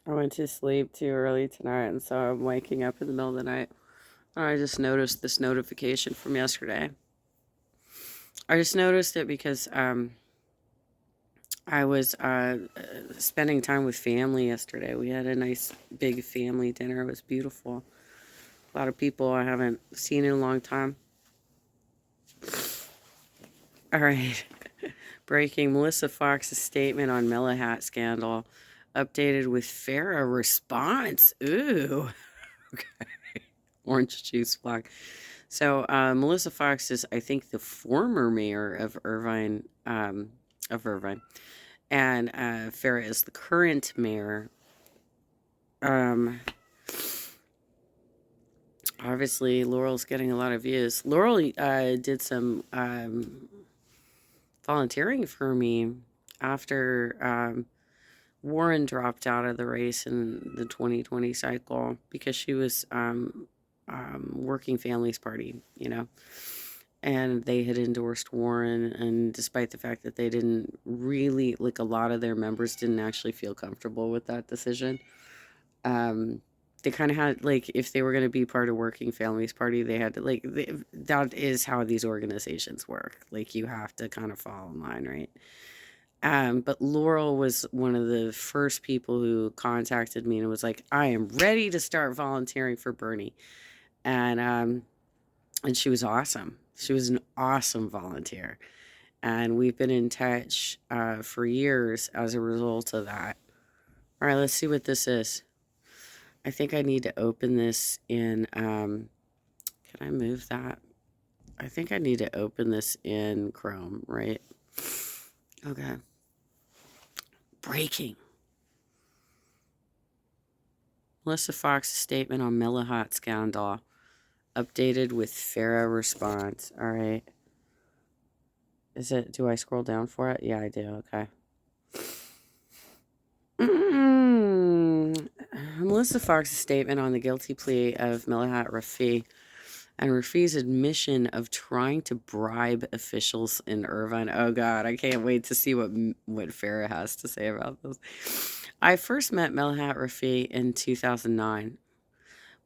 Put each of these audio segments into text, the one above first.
I went to sleep too early tonight, and so I'm waking up in the middle of the night. And I just noticed this notification from yesterday. I just noticed it because I was spending time with family yesterday. We had a nice big family dinner. It was beautiful. A lot of people I haven't seen in a long time. All right. Breaking Melissa Fox's statement on Melahat scandal. Updated with Farrah response. Ooh. Okay. Orange juice block. So Melissa Fox is, I think, the former mayor of Irvine, and Farrah is the current mayor. Um, Obviously, Laurel's getting a lot of views. Laurel did some volunteering for me after Warren dropped out of the race in the 2020 cycle because she was working Families Party, and they had endorsed Warren. And despite the fact that they didn't really, like, a lot of their members didn't actually feel comfortable with that decision, um, they kind of had, like, if they were going to be part of Working Families Party, they had to, like, that is how these organizations work. Like, you have to kind of fall in line, right? But Laurel was one of the first people who contacted me and was like, I am ready to start volunteering for Bernie. And and she was awesome. She was an awesome volunteer. And we've been in touch for years as a result of that. All right, let's see what this is. I think I need to open this in, can I move that? I think I need to open this in Chrome, right? Okay. Breaking. Melissa Fox's statement on Melahat scandal. Updated with Farrah response. All right. Do I scroll down for it? Yeah, I do. Okay. Melissa Fox's statement on the guilty plea of Melahat Rafiei and Rafie's admission of trying to bribe officials in Irvine. Oh God, I can't wait to see what Farrah has to say about this. I first met Melahat Rafiei in 2009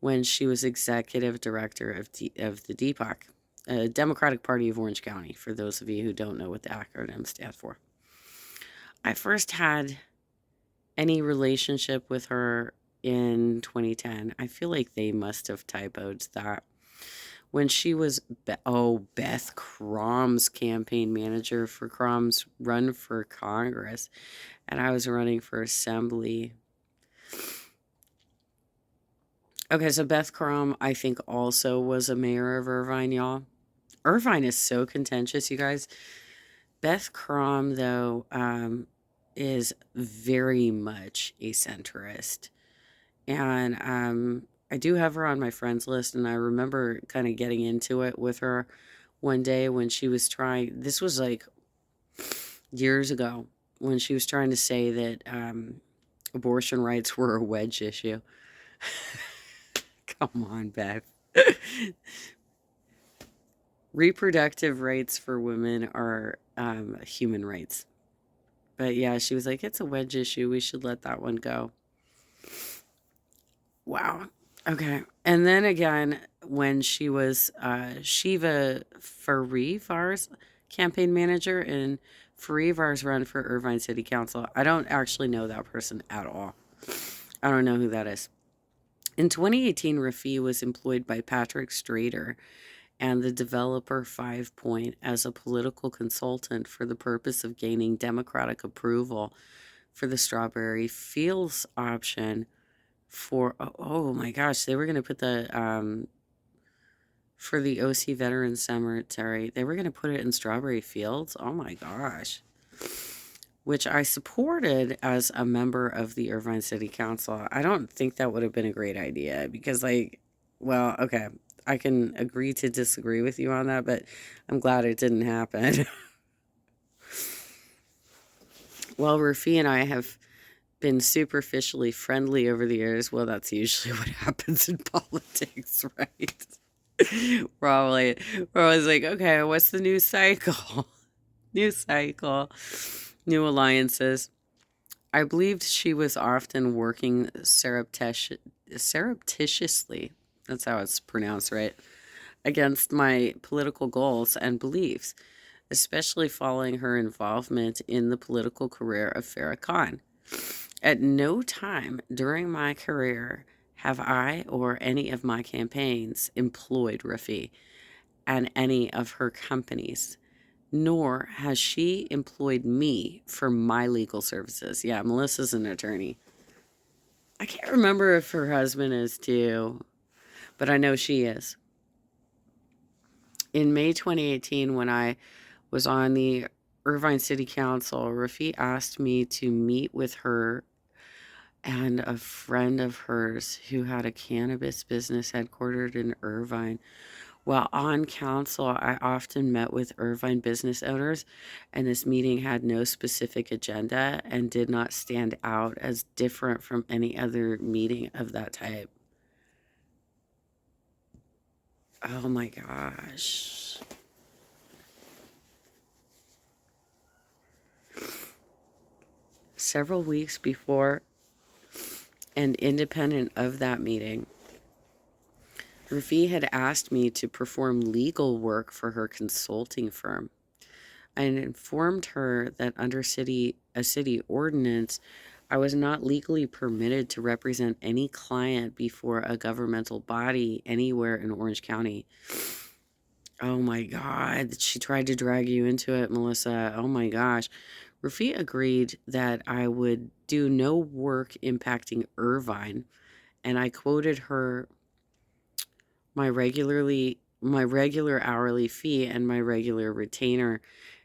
when she was executive director of the DPOC, Democratic Party of Orange County, for those of you who don't know what the acronym stands for. I first had any relationship with her in 2010. I feel like they must have typoed that. When she was, Beth Crom's campaign manager for Crom's run for Congress, and I was running for assembly. Okay, so Beth Crom, I think, also was a mayor of Irvine, y'all. Irvine is so contentious, you guys. Beth Crom, though, is very much a centrist. And I do have her on my friends list, and I remember kind of getting into it with her one day when she was trying, this was like years ago, when she was trying to say that abortion rights were a wedge issue. Come on, Beth. Reproductive rights for women are human rights. But yeah, she was like, it's a wedge issue. We should let that one go. Wow. Okay. And then again, when she was Shiva Farivar's campaign manager in Farivar's run for Irvine City Council. I don't actually know that person at all. I don't know who that is. In 2018, Rafiei was employed by Patrick Strader and the developer Five Point as a political consultant for the purpose of gaining Democratic approval for the Strawberry Fields option for, oh my gosh, they were going to put the for the OC Veterans Cemetery, they were going to put it in Strawberry Fields. Oh my gosh. Which I supported as a member of the Irvine City Council. I don't think that would have been a great idea because, like, well, okay, I can agree to disagree with you on that, but I'm glad it didn't happen. Well, Rafi and I have been superficially friendly over the years. Well, that's usually what happens in politics, right? Probably. We're always like, okay, what's the new cycle? New cycle, new alliances. I believed she was often working surreptitiously, that's how it's pronounced, right, against my political goals and beliefs, especially following her involvement in the political career of Farrah Khan. At no time during my career have I or any of my campaigns employed Rafiei and any of her companies, nor has she employed me for my legal services. Yeah, Melissa's an attorney. I can't remember if her husband is too, but I know she is. In May 2018, when I was on the Irvine City Council, Rafiei asked me to meet with her and a friend of hers who had a cannabis business headquartered in Irvine. While on council, I often met with Irvine business owners, and this meeting had no specific agenda and did not stand out as different from any other meeting of that type. Oh my gosh. Several weeks before and independent of that meeting, Rafiei had asked me to perform legal work for her consulting firm. I informed her that under a city ordinance, I was not legally permitted to represent any client before a governmental body anywhere in Orange County. Oh my God. She tried to drag you into it, Melissa. Oh my gosh. Rafiei agreed that I would do no work impacting Irvine, and I quoted her my regular hourly fee and my regular retainer,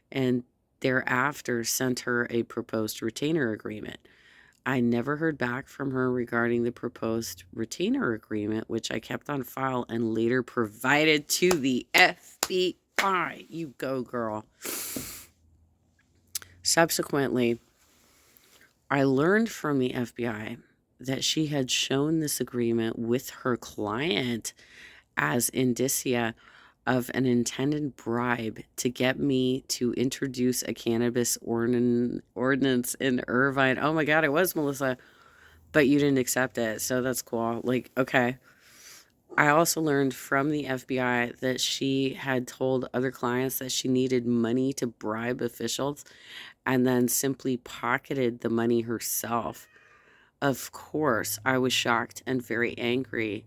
and thereafter sent her a proposed retainer agreement. I never heard back from her regarding the proposed retainer agreement, which I kept on file and later provided to the FBI. You go, girl. Subsequently, I learned from the FBI that she had shown this agreement with her client as indicia of an intended bribe to get me to introduce a cannabis ordinance in Irvine. Oh my God, it was Melissa, but you didn't accept it. So that's cool. Like, okay. I also learned from the FBI that she had told other clients that she needed money to bribe officials and then simply pocketed the money herself. Of course, I was shocked and very angry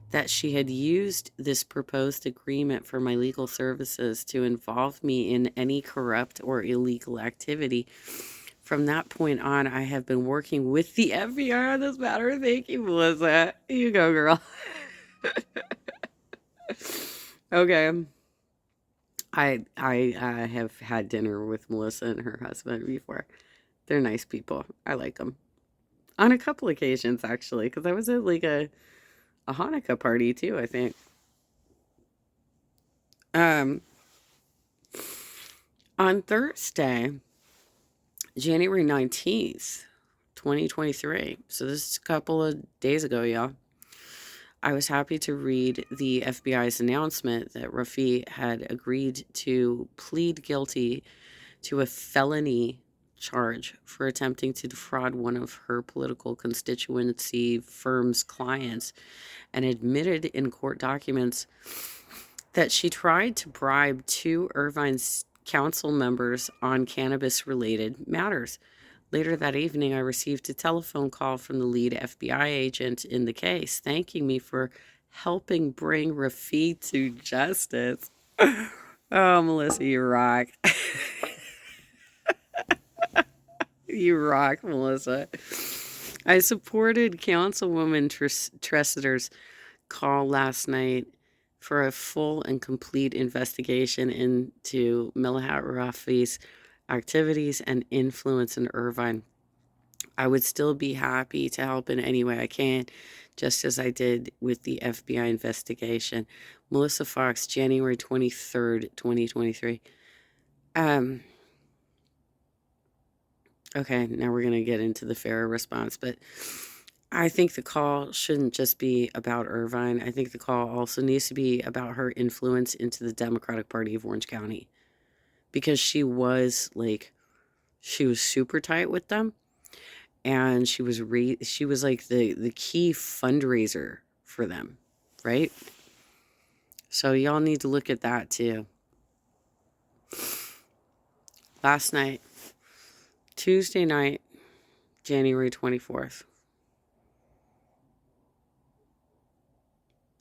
that she had used this proposed agreement for my legal services to involve me in any corrupt or illegal activity. From that point on, I have been working with the FBI on this matter. Thank you, Melissa. You go, girl. Okay. I have had dinner with Melissa and her husband before. They're nice people. I like them. On a couple occasions, actually, because I was at like a Hanukkah party too, I think. Um, on Thursday, January 19th, 2023. So this is a couple of days ago, y'all. I was happy to read the FBI's announcement that Rafiei had agreed to plead guilty to a felony charge for attempting to defraud one of her political constituency firm's clients, and admitted in court documents that she tried to bribe two Irvine's council members on cannabis related matters. Later that evening, I received a telephone call from the lead FBI agent in the case, thanking me for helping bring Rafiei to justice. Oh, Melissa, you rock. You rock, Melissa. I supported Councilwoman Tressiter's call last night for a full and complete investigation into Melahat Rafiei's activities and influence in Irvine. I would still be happy to help in any way I can, just as I did with the FBI investigation. Melissa Fox, January 23rd, 2023. Okay, now we're going to get into the Farrah response, but I think the call shouldn't just be about Irvine. I think the call also needs to be about her influence into the Democratic Party of Orange County, because she was super tight with them. and she was like the key fundraiser for them, right? So y'all need to look at that too. Last night, Tuesday night, January 24th.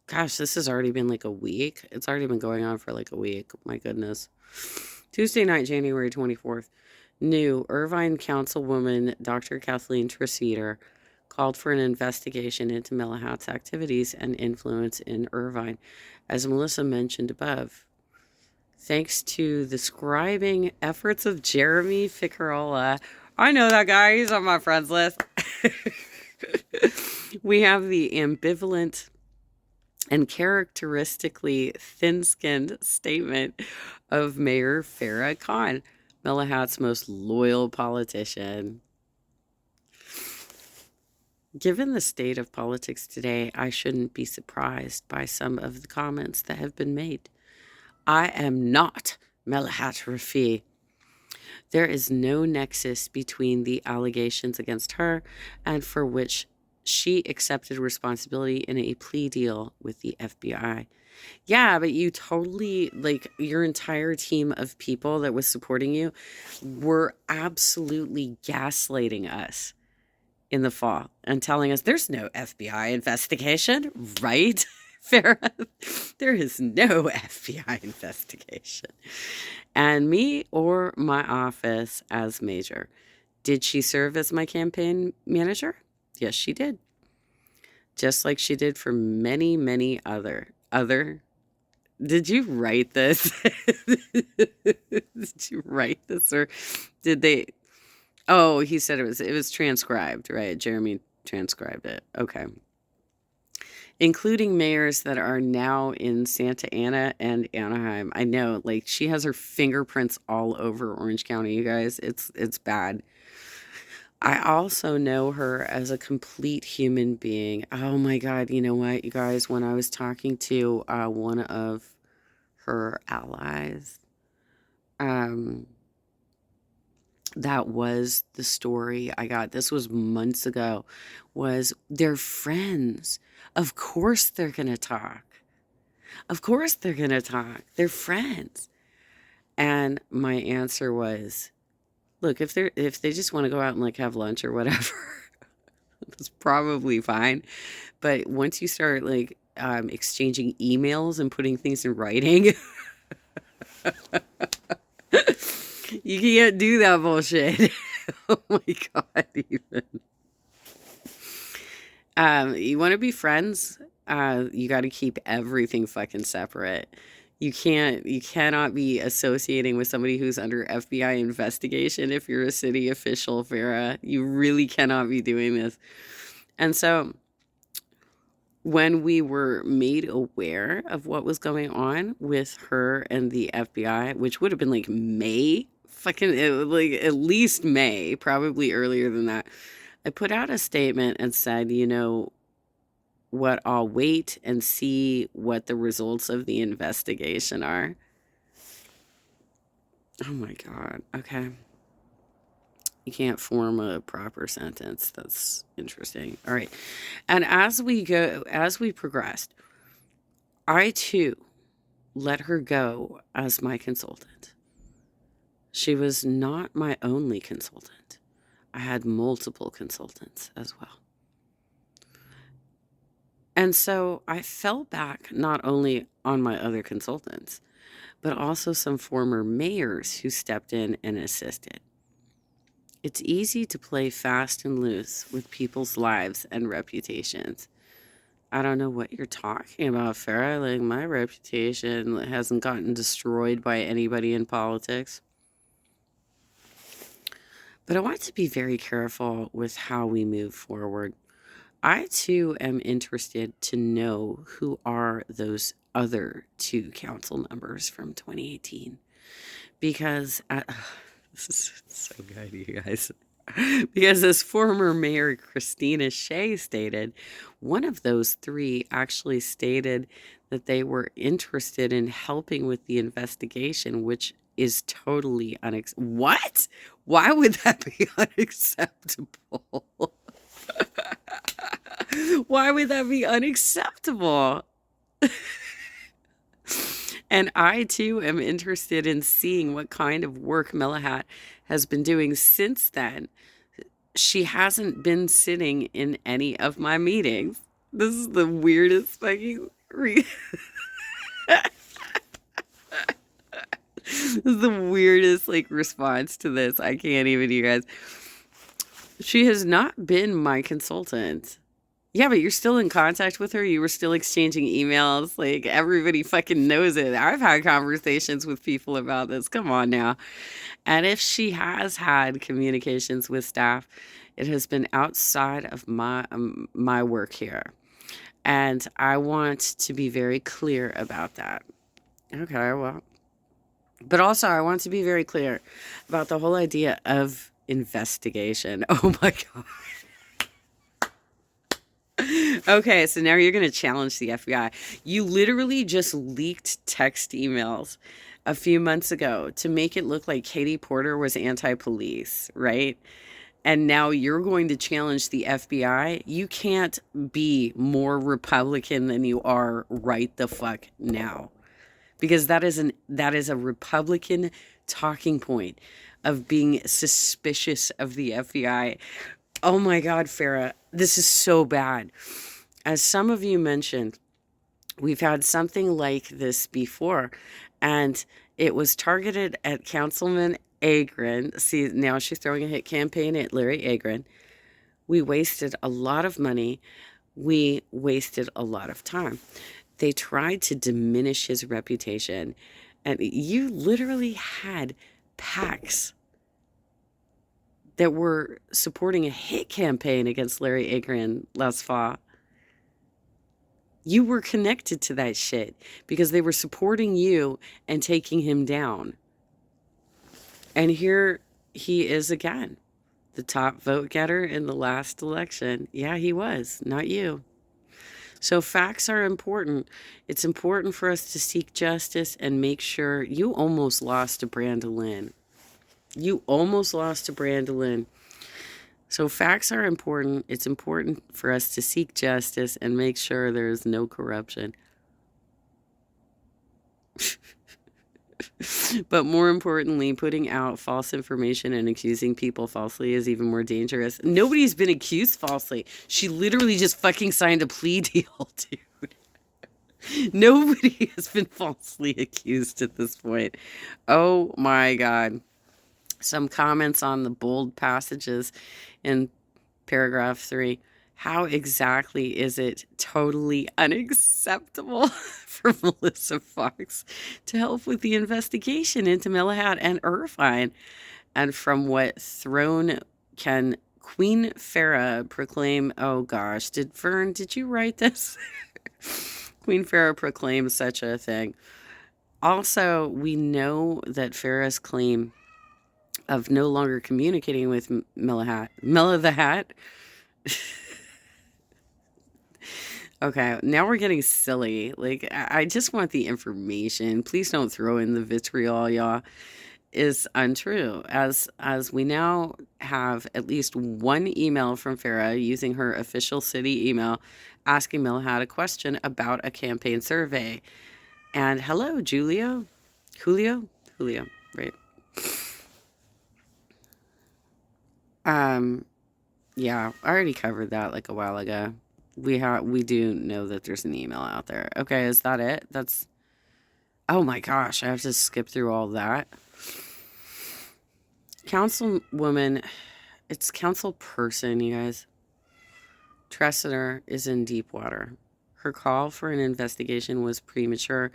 Gosh, this has already been like a week. It's already been going on for like a week. My goodness. Tuesday night, January 24th. New Irvine Councilwoman Dr. Kathleen Treseder called for an investigation into Melahat's activities and influence in Irvine, as Melissa mentioned above. Thanks to the scribing efforts of Jeremy Ficarola. I know that guy. He's on my friends list. We have the ambivalent and characteristically thin-skinned statement of Mayor Farrah Khan, Melahat's most loyal politician. Given the state of politics today, I shouldn't be surprised by some of the comments that have been made. I am not Melahat Rafiei. There is no nexus between the allegations against her and for which she accepted responsibility in a plea deal with the FBI. Yeah, but you totally, like, your entire team of people that was supporting you were absolutely gaslighting us in the fall and telling us there's no FBI investigation, right? Farrah, there is no FBI investigation. And me or my office as major. Did she serve as my campaign manager? Yes, she did. Just like she did for many, many other. Did you write this? Did you write this, or did they? Oh, he said it was transcribed, right? Jeremy transcribed it. Okay. Including mayors that are now in Santa Ana and Anaheim. I know, like, she has her fingerprints all over Orange County, you guys. It's bad. I also know her as a complete human being. Oh my God, you know what, you guys? When I was talking to one of her allies, that was the story I got. This was months ago. Was they're friends. Of course they're gonna talk. Of course they're gonna talk. They're friends. And my answer was, look, if they just want to go out and like have lunch or whatever, that's probably fine. But once you start like exchanging emails and putting things in writing, you can't do that bullshit. Oh my God, even. You want to be friends? You got to keep everything fucking separate. You cannot be associating with somebody who's under FBI investigation if you're a city official, Farrah. You really cannot be doing this. And so when we were made aware of what was going on with her and the FBI, which would have been like May, like at least May, probably earlier than that, I put out a statement and said, you know what, I'll wait and see what the results of the investigation are. Oh my God. Okay. You can't form a proper sentence. That's interesting. All right. And as we progressed, I too let her go as my consultant. She was not my only consultant. I had multiple consultants as well. And so I fell back not only on my other consultants, but also some former mayors who stepped in and assisted. It's easy to play fast and loose with people's lives and reputations. I don't know what you're talking about, Farrah. Like, my reputation hasn't gotten destroyed by anybody in politics. But I want to be very careful with how we move forward. I too am interested to know who are those other two council members from 2018. Because this is so good, you guys. Because as former Mayor Christina Shea stated, one of those three actually stated that they were interested in helping with the investigation, which is totally what? Why would that be unacceptable? Why would that be unacceptable? And I too am interested in seeing what kind of work Melahat has been doing since then. She hasn't been sitting in any of my meetings. This is the weirdest fucking this is the weirdest like response to this. I can't even, you guys. She has not been my consultant. Yeah, but you're still in contact with her. You were still exchanging emails. Like, everybody fucking knows it. I've had conversations with people about this. Come on now. And if she has had communications with staff, it has been outside of my work here. And I want to be very clear about that. Okay, well. But also, I want to be very clear about the whole idea of investigation. Oh my God. Okay, so now you're going to challenge the FBI. You literally just leaked text emails a few months ago to make it look like Katie Porter was anti-police, right? And now you're going to challenge the FBI. You can't be more Republican than you are right the fuck now. Because that is a Republican talking point of being suspicious of the FBI. Oh my God, Farrah, this is so bad. As some of you mentioned, we've had something like this before, and it was targeted at Councilman Agron. See, now she's throwing a hit campaign at Larry Agron. We wasted a lot of money. We wasted a lot of time. They tried to diminish his reputation, and you literally had PACs that were supporting a hate campaign against Larry Agron last fall. You were connected to that shit because they were supporting you and taking him down. And here he is again, the top vote getter in the last election. Yeah, he was, not you. So facts are important. It's important for us to seek justice and make sure. You almost lost to Brandolin. You almost lost to Brandolin. So facts are important. It's important for us to seek justice and make sure there is no corruption. But more importantly, putting out false information and accusing people falsely is even more dangerous. Nobody's been accused falsely. She literally just fucking signed a plea deal, dude. Nobody has been falsely accused at this point. Oh my God. Some comments on the bold passages in paragraph 3. How exactly is it totally unacceptable for Melissa Fox to help with the investigation into Melahat and Irvine? And from what throne can Queen Farrah proclaim? Oh gosh, did you write this? Queen Farrah proclaimed such a thing. Also, we know that Farrah's claim of no longer communicating with Melahat. Mela the Hat? Okay, now we're getting silly. Like, I just want the information. Please don't throw in the vitriol, y'all. Is untrue. As we now have at least one email from Farrah using her official city email asking Melahat a question about a campaign survey. And hello, Julio, right? Yeah, I already covered that like a while ago. We do know that there's an email out there. Okay, is that it? That's, oh my gosh, I have to skip through all that. Councilwoman, it's council person, you guys. Tressiter is in deep water. Her call for an investigation was premature,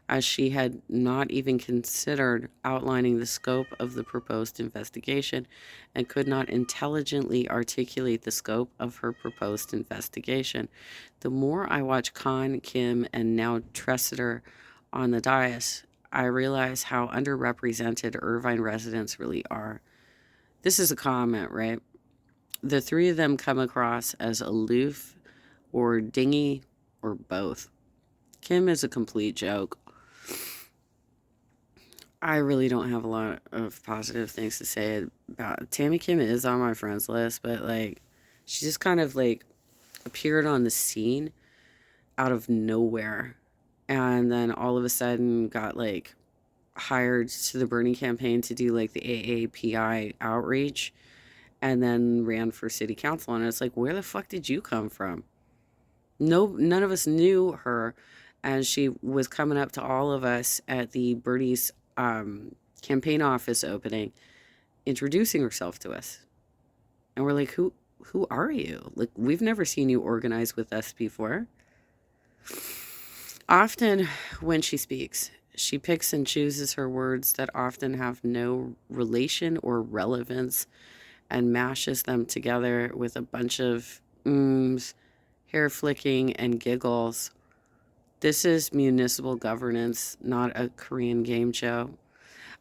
as she had not even considered outlining the scope of the proposed investigation and could not intelligently articulate the scope of her proposed investigation. The more I watch Khan, Kim, and now Tressiter on the dais, I realize how underrepresented Irvine residents really are. This is a comment, right? The three of them come across as aloof or dingy or both. Kim is a complete joke. I really don't have a lot of positive things to say about Tammy Kim is on my friends list, but like she just kind of like appeared on the scene out of nowhere and then all of a sudden got like hired to the Bernie campaign to do like the AAPI outreach and then ran for city council. And it's like, where the fuck did you come from? No, none of us knew her. And she was coming up to all of us at the Bernie's campaign office opening, introducing herself to us. And we're like, who are you? Like, we've never seen you organize with us before. Often, when she speaks, she picks and chooses her words that often have no relation or relevance and mashes them together with a bunch of mms, hair flicking, and giggles. This is municipal governance, not a Korean game show.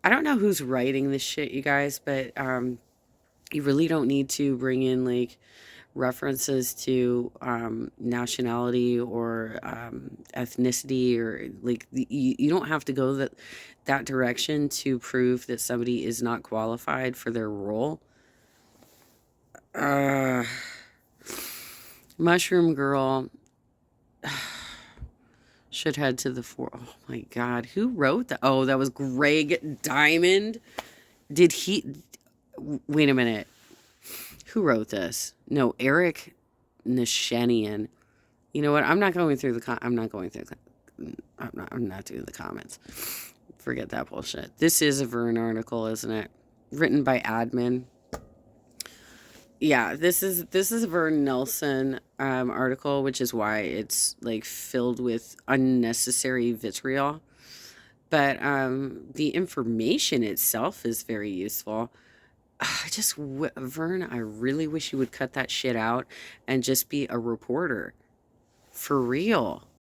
I don't know who's writing this shit, you guys, but you really don't need to bring in like references to nationality or ethnicity or like you don't have to go that direction to prove that somebody is not qualified for their role. uh, Mushroom Girl should head to the floor. Oh my god, who wrote that? Oh, that was Greg Diamond. Did he wait a minute, who wrote this? No, Eric Nishanian. You know what? I'm not going through I'm not going through I'm not doing the comments. Forget that bullshit. This is a Vern article, isn't it? Written by admin. Yeah, this is a Vern Nelson article, which is why it's like filled with unnecessary vitriol. But the information itself is very useful. Vern, I really wish you would cut that shit out and just be a reporter. For real.